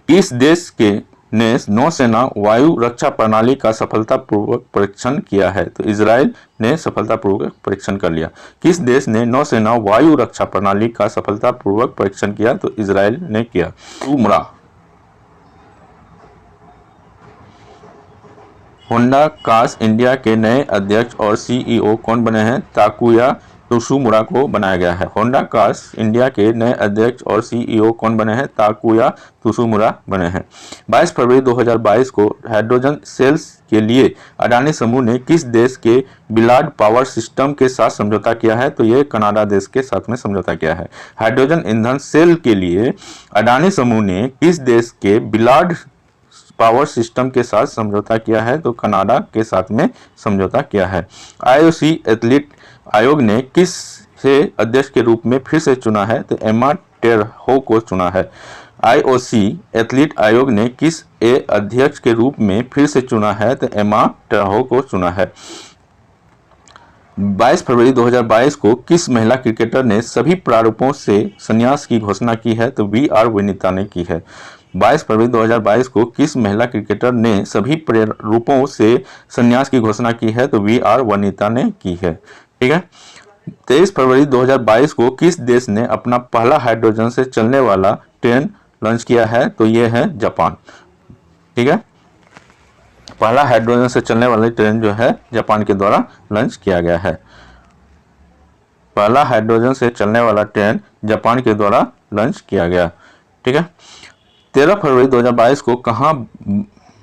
किस देश के ने नौसेना वायु रक्षा प्रणाली का सफलतापूर्वक परीक्षण किया है? तो इजराइल ने सफलतापूर्वक परीक्षण कर लिया। किस देश ने नौसेना वायु रक्षा प्रणाली का सफलतापूर्वक परीक्षण किया? तो इजराइल ने किया। उमरा होंडा कार्स इंडिया के नए अध्यक्ष और CEO कौन बने हैं? ताकुया त्सुमुरा को बनाया गया है। होंडा कार्स इंडिया के नए अध्यक्ष और CEO कौन बने हैं? ताकुया त्सुमुरा बने हैं। 22 फरवरी 2022 को हाइड्रोजन सेल्स के लिए अडानी समूह ने किस देश के बिलाड पावर सिस्टम के साथ समझौता किया है? तो ये कनाडा देश के साथ में समझौता किया है। हाइड्रोजन ईंधन सेल के लिए अडानी समूह ने किस देश के बिलाड पावर सिस्टम के साथ समझौता किया है? तो कनाडा के साथ में समझौता किया है। IOC एथलीट आयोग ने किस से अध्यक्ष के रूप में फिर से चुना है? तो एमा टेरहो को चुना है। IOC एथलीट आयोग ने किस अध्यक्ष के रूप में फिर से चुना है? तो एमा टेरहो को चुना है। 22 फरवरी 2022 को किस महिला क्रिकेटर ने सभी प्रारूपों से संन्यास की घोषणा की है? तो VR वनिता ने की है। 22 फरवरी 2022 को किस महिला क्रिकेटर ने सभी प्रारूपों से संन्यास की घोषणा की है? तो VR वनिता ने की है। ठीक है। 23 फरवरी 2022 को किस देश ने अपना पहला हाइड्रोजन से चलने वाला ट्रेन लॉन्च किया है? तो ये है जापान। ठीक है। पहला हाइड्रोजन से चलने वाली ट्रेन जो है जापान के द्वारा लॉन्च किया गया है। पहला हाइड्रोजन से चलने वाला ट्रेन जापान के द्वारा लॉन्च किया गया। ठीक है। 13 फरवरी 2022 को कहाँ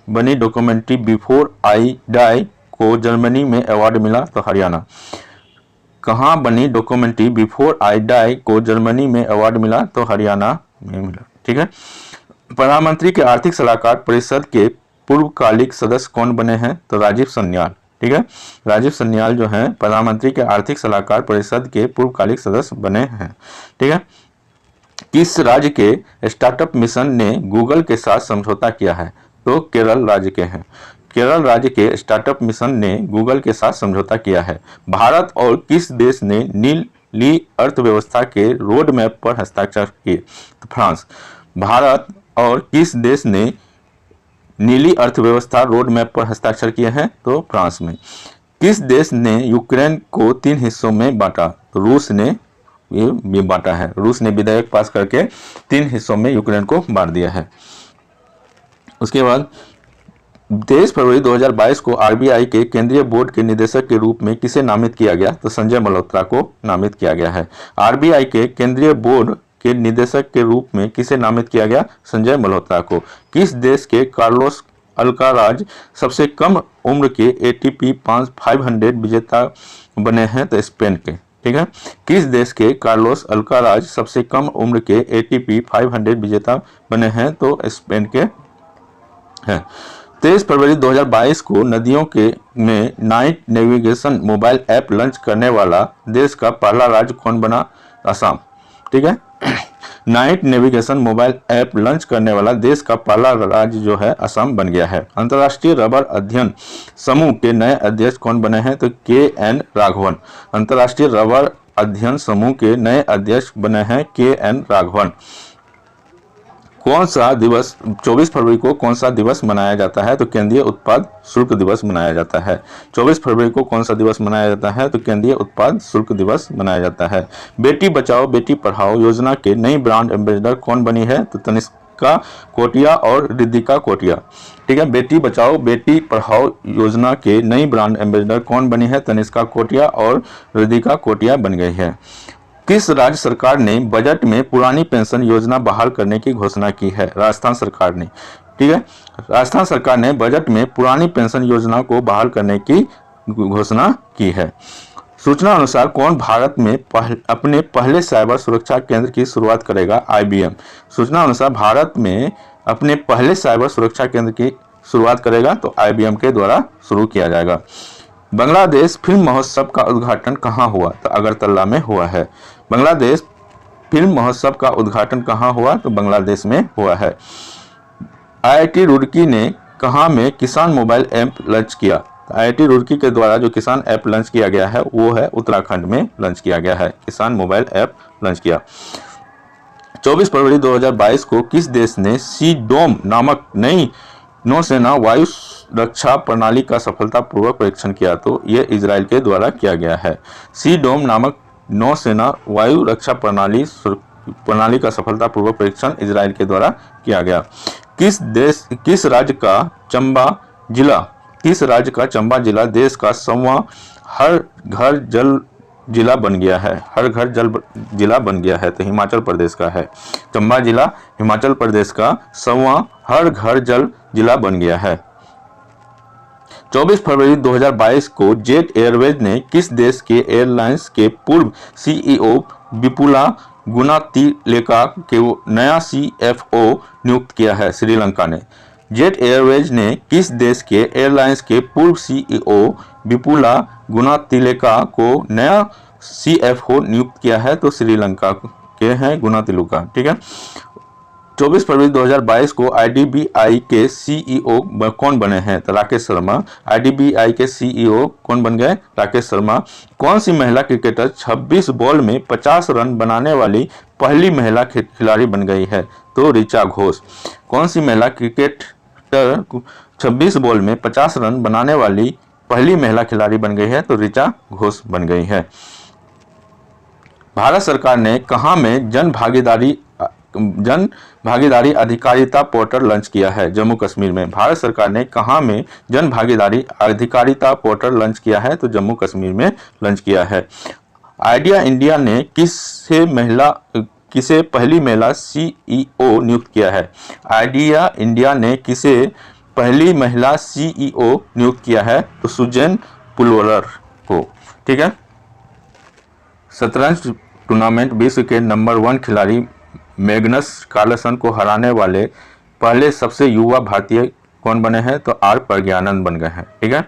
बनी डॉक्यूमेंट्री बिफोर आई डाई को जर्मनी में अवार्ड मिला? तो हरियाणा। कहाँ बनी डॉक्यूमेंट्री बिफोर आई डाई को जर्मनी में अवार्ड मिला? तो हरियाणा में मिला। ठीक है। प्रधानमंत्री के आर्थिक सलाहकार परिषद के पूर्वकालिक सदस्य कौन बने हैं? तो राजीव सन्याल। ठीक है। राजीव सन्याल जो हैं प्रधानमंत्री के आर्थिक सलाहकार परिषद के पूर्वकालिक सदस्य बने हैं। ठीक है। किस राज्य के स्टार्टअप मिशन ने गूगल के साथ समझौता किया है? तो केरल राज्य के हैं। केरल राज्य के स्टार्टअप मिशन ने गूगल के साथ समझौता किया है। भारत और किस देश ने नीली अर्थव्यवस्था के रोड मैप पर हस्ताक्षर किए? तो फ्रांस। भारत और किस देश ने नीली अर्थव्यवस्था रोड मैप पर हस्ताक्षर किए हैं? तो फ्रांस में। किस देश ने यूक्रेन को 3 हिस्सों में बांटा? तो रूस ने ये बांटा है। रूस ने विधेयक पास करके 3 हिस्सों में यूक्रेन को बांट दिया है। उसके बाद 23 फरवरी 2022 को आरबीआई के केंद्रीय बोर्ड के निदेशक के रूप में किसे नामित किया गया? तो संजय मल्होत्रा को नामित किया गया है। आरबीआई के केंद्रीय बोर्ड के निदेशक के रूप में किसे नामित किया गया? संजय मल्होत्रा को। किस देश के कार्लोस अल्काराज सबसे कम उम्र के एटीपी 500 विजेता बने हैं? तो स्पेन के। ठीक है। किस देश के कार्लोस अल्काराज सबसे कम उम्र के एटीपी 500 विजेता बने हैं? तो स्पेन के हैं। 23 फरवरी 2022 को नदियों के में night navigation mobile app launch करने वाला देश का पहला राज्य कौन बना? असम। ठीक है। Night navigation mobile app launch करने वाला देश का पहला राज्य जो है असम बन गया है। अंतर्राष्ट्रीय रबर अध्ययन समूह के नए अध्यक्ष कौन बने हैं? तो KN राघवन। अंतर्राष्ट्रीय रबर अध्ययन समूह के नए अध्यक्ष बने हैं KN राघवन। कौन सा दिवस 24 फरवरी को कौन सा दिवस मनाया जाता है? तो केंद्रीय उत्पाद शुल्क दिवस मनाया जाता है। 24 फरवरी को कौन सा दिवस मनाया जाता है? तो केंद्रीय उत्पाद शुल्क दिवस मनाया जाता है। बेटी बचाओ बेटी पढ़ाओ योजना के नई ब्रांड एम्बेसडर कौन बनी है? तो तनिष्का कोटिया और रिद्धिका कोटिया। ठीक है। बेटी बचाओ बेटी पढ़ाओ योजना के नई ब्रांड एम्बेसडर कौन बनी है? तनिष्का कोटिया और रिद्धिका कोटिया बन गई है। किस राज्य सरकार ने बजट में पुरानी पेंशन योजना बहाल करने की घोषणा की है? राजस्थान सरकार ने। ठीक है। राजस्थान सरकार ने बजट में पुरानी पेंशन योजना को बहाल करने की घोषणा की है। सूचना अनुसार कौन भारत में अपने पहले साइबर सुरक्षा केंद्र की शुरुआत करेगा? IBM। सूचना अनुसार भारत में अपने पहले साइबर सुरक्षा केंद्र की शुरुआत करेगा तो IBM के द्वारा शुरू किया जाएगा। बांग्लादेश फिल्म महोत्सव का उद्घाटन कहाँ हुआ? तो अगरतला में हुआ है। बांग्लादेश फिल्म महोत्सव का उद्घाटन कहाँ हुआ? तो बांग्लादेश में हुआ है। IIT रुड़की ने कहाँ में किसान मोबाइल ऐप लॉन्च किया? IIT रुड़की के द्वारा जो किसान ऐप लॉन्च किया गया है वो है उत्तराखंड में लॉन्च किया गया है। किसान मोबाइल ऐप लॉन्च किया। 24 फरवरी 2022 को किस देश ने सी-डोम नामक नई नौसेना वायु रक्षा प्रणाली का सफलतापूर्वक परीक्षण किया? तो ये इजराइल के द्वारा किया गया है। सी-डोम नामक नौसेना वायु रक्षा प्रणाली का सफलतापूर्वक परीक्षण इजराइल के द्वारा किया गया। किस राज्य का चंबा जिला देश का 7वां हर घर जल जिला बन गया है? हर घर जल जिला बन गया है तो हिमाचल प्रदेश का है। चंबा जिला हिमाचल प्रदेश का 7वां हर घर जल जिला बन गया है। 24 फरवरी 2022 को जेट एयरवेज ने किस देश के एयरलाइंस के पूर्व CEO विपुला गुणातिलका के नया CFO नियुक्त किया है? श्रीलंका ने। जेट एयरवेज ने किस देश के एयरलाइंस के पूर्व CEO विपुला गुणातिलका को नया CFO नियुक्त किया है? तो श्रीलंका के हैं गुणातिलका। ठीक है। 24 फरवरी 2022 को IDBI के CEO कौन बने हैं? तो राकेश शर्मा। IDBI के CEO कौन बन गए? राकेश शर्मा। कौन सी महिला क्रिकेटर 26 बॉल में 50 रन बनाने वाली पहली महिला खिलाड़ी बन गई है? तो ऋचा घोष। कौन सी महिला क्रिकेटर 26 बॉल में 50 रन बनाने वाली पहली महिला खिलाड़ी बन गई है? तो ऋचा घोष बन गई है। भारत सरकार ने कहाँ में जन भागीदारी अधिकारिता पोर्टल लॉन्च किया है? जम्मू कश्मीर में। भारत सरकार ने कहाँ में जन भागीदारी अधिकारिता पोर्टल लॉन्च किया है? तो जम्मू कश्मीर में लॉन्च किया है। आइडिया इंडिया ने किसे पहली महिला CEO नियुक्त किया है? आइडिया इंडिया ने किसे पहली महिला CEO नियुक्त किया है? तो सुजैन पुलवरर को। ठीक है। शतरंज टूर्नामेंट विश्व के नंबर 1 खिलाड़ी मैग्नस कार्लसन को हराने वाले पहले सबसे युवा भारतीय कौन बने हैं? तो आर प्रज्ञानंद बन गए हैं। ठीक है,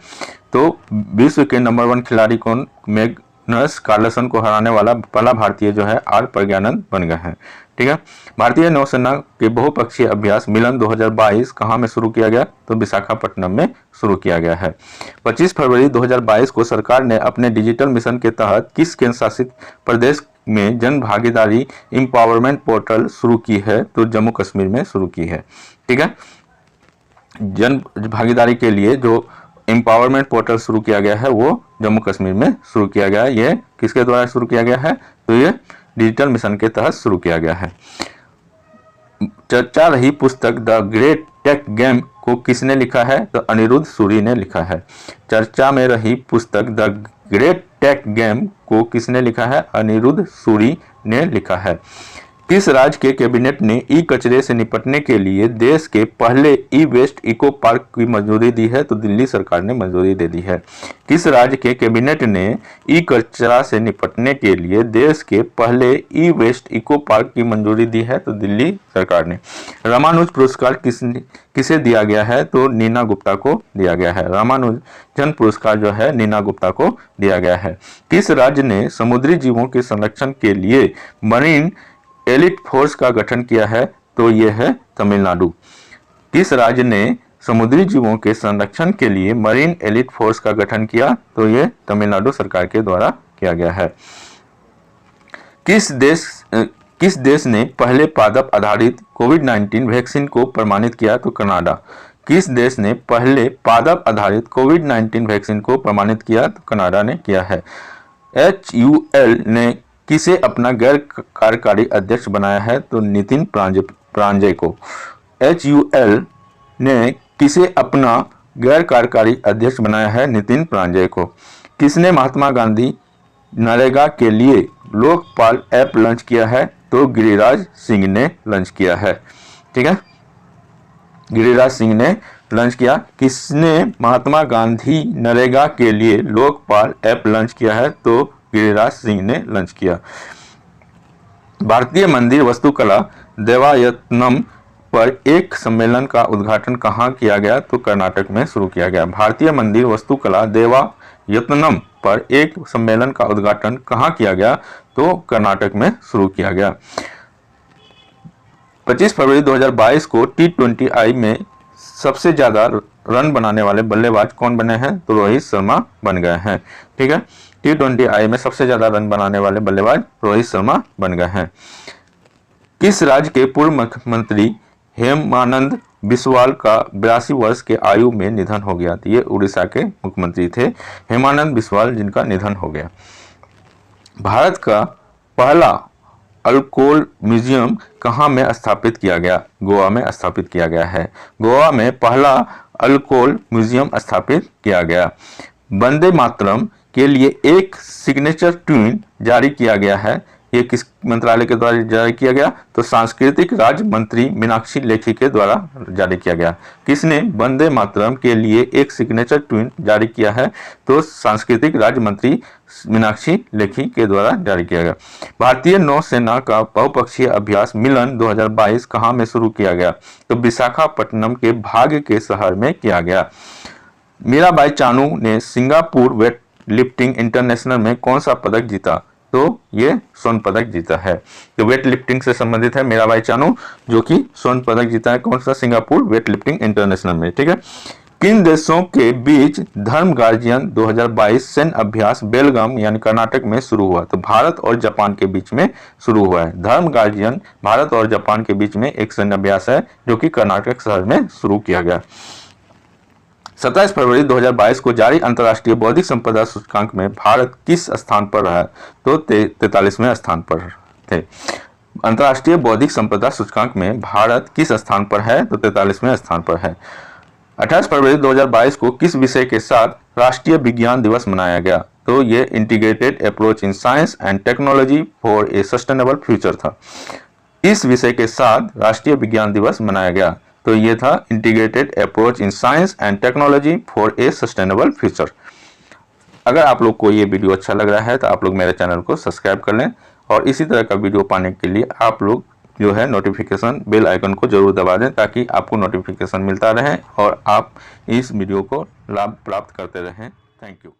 तो विश्व के नंबर 1 खिलाड़ी कौन? मैग्नस कार्लसन को हराने वाला पहला भारतीय जो है आर प्रज्ञानंद बन गए हैं। ठीक है, भारतीय नौसेना के बहुपक्षीय अभ्यास मिलन 2022 कहाँ में शुरू किया गया? तो विशाखापट्टनम में शुरू किया गया है। 25 फरवरी 2022 को सरकार ने अपने डिजिटल मिशन के तहत किस केंद्र शासित प्रदेश में जन भागीदारी एम्पावरमेंट पोर्टल शुरू की है? तो जम्मू कश्मीर में शुरू की है। ठीक है, जन भागीदारी के लिए जो एम्पावरमेंट पोर्टल शुरू किया गया है वो जम्मू कश्मीर में शुरू किया गया है। ये किसके द्वारा शुरू किया गया है? तो ये डिजिटल मिशन के तहत शुरू किया गया है। चर्चा रही पुस्तक द ग्रेट टेक गेम को किसने लिखा है? तो अनिरुद्ध सूरी ने लिखा है। चर्चा में रही पुस्तक द ग्रेट टेक गेम को किसने लिखा है? अनिरुद्ध सूरी ने लिखा है। किस राज्य के कैबिनेट ने ई कचरे से निपटने के लिए देश के पहले ई वेस्ट इको पार्क की मंजूरी दी है? तो दिल्ली सरकार ने मंजूरी दे दी है। किस राज्य के कैबिनेट ने ई कचरा से निपटने के लिए देश के पहले ई वेस्ट इको पार्क की मंजूरी दी है? तो दिल्ली सरकार ने। रामानुज पुरस्कार किसे दिया गया है? तो नीना गुप्ता को दिया गया है। रामानुजन पुरस्कार जो है नीना गुप्ता को दिया गया है। किस राज्य ने समुद्री जीवों के संरक्षण के लिए मरीन एलिट फोर्स का गठन किया है? तो यह है तमिलनाडु। किस राज्य ने समुद्री जीवों के संरक्षण के लिए मरीन एलिट फोर्स का गठन किया? तो यह तमिलनाडु सरकार के द्वारा किया गया है। किस देश ने पहले पादप आधारित कोविड-19 वैक्सीन को प्रमाणित किया? तो कनाडा। किस देश ने पहले पादप आधारित कोविड-19 वैक्सीन को प्रमाणित किया? तो कनाडा ने किया है। HUL ने किसे अपना गैर कार्यकारी अध्यक्ष बनाया है? तो नितिन प्रांजय को। HUL ने किसे अपना गैर कार्यकारी अध्यक्ष बनाया है? नितिन प्रांजय को। किसने महात्मा गांधी नरेगा के लिए लोकपाल ऐप लॉन्च किया है? तो गिरिराज सिंह ने लॉन्च किया है। ठीक है, गिरिराज सिंह ने लॉन्च किया। किसने महात्मा गांधी नरेगा के लिए लोकपाल ऐप लॉन्च किया है? तो गिरिराज सिंह ने लॉन्च किया। भारतीय मंदिर वास्तुकला देवायतनम पर एक सम्मेलन का उद्घाटन कहाँ किया गया? तो कर्नाटक में शुरू किया गया। भारतीय मंदिर वास्तुकला देवायतनम पर एक सम्मेलन का उद्घाटन कहाँ किया गया? तो कर्नाटक में शुरू किया गया। 25 फरवरी 2022 को T20I में सबसे ज्यादा रन बनाने वाले बल्लेबाज कौन बने हैं? तो रोहित शर्मा बन गए हैं। ठीक है, T20I में सबसे ज्यादा रन बनाने वाले बल्लेबाज रोहित शर्मा बन गए हैं। किस राज्य के पूर्व मुख्यमंत्री हेमानंद बिस्वाल का 82 वर्ष के आयु में निधन हो गया? ये उड़ीसा के मुख्यमंत्री थे हेमानंद बिस्वाल, जिनका निधन हो गया। भारत का पहला अल्कोहल म्यूजियम कहाँ में स्थापित किया गया? गोवा में स्थापित किया गया है। गोवा में पहला अल्कोहल म्यूजियम स्थापित किया गया। वंदे मातरम के लिए एक सिग्नेचर ट्यून जारी किया गया है। ये किस मंत्रालय के द्वारा जारी किया गया? तो सांस्कृतिक राज्य मंत्री मीनाक्षी लेखी के द्वारा जारी किया गया। किसने वंदे मातरम के लिए एक सिग्नेचर ट्यून जारी किया है? तो सांस्कृतिक राज्य मंत्री मीनाक्षी लेखी के द्वारा जारी किया गया। भारतीय नौसेना का बहुपक्षीय अभ्यास मिलन 2022 कहाँ में शुरू किया गया? तो विशाखापट्टनम के भाग्य के शहर में किया गया। मीराबाई चानू ने सिंगापुर वेट लिफ्टिंग इंटरनेशनल में कौन सा पदक जीता? तो ये स्वर्ण पदक जीता है। तो वेट लिफ्टिंग से संबंधित है मीराबाई चानू, जो कि स्वर्ण पदक जीता है कौन सा? सिंगापुर वेट लिफ्टिंग इंटरनेशनल में। ठीक है, किन देशों के बीच धर्म गार्जियन 2022 सैन्य अभ्यास बेलगाम यानी कर्नाटक में शुरू हुआ? तो भारत और जापान के बीच में शुरू हुआ है। धर्म गार्जियन भारत और जापान के बीच में एक सैन्य अभ्यास है जो कि कर्नाटक शहर में शुरू किया गया। 27 फरवरी 2022 को जारी अंतर्राष्ट्रीय बौद्धिक संपदा सूचकांक में भारत किस स्थान पर रहा? तो 43वें स्थान पर थे। अंतर्राष्ट्रीय बौद्धिक संपदा सूचकांक में भारत किस स्थान पर है? तो 43वें स्थान पर है। 28 फरवरी 2022 को किस विषय के साथ राष्ट्रीय विज्ञान दिवस मनाया गया? तो ये integrated approach in science and technology for a sustainable future था। इस विषय के साथ राष्ट्रीय विज्ञान दिवस मनाया गया, तो ये था integrated approach in science and technology for a sustainable future. अगर आप लोग को ये वीडियो अच्छा लग रहा है तो आप लोग मेरे चैनल को सब्सक्राइब कर लें और इसी तरह का वीडियो पाने के लिए आप लोग जो है नोटिफिकेशन बेल आइकन को जरूर दबा दें, ताकि आपको नोटिफिकेशन मिलता रहे और आप इस वीडियो को लाभ प्राप्त करते रहें। Thank you.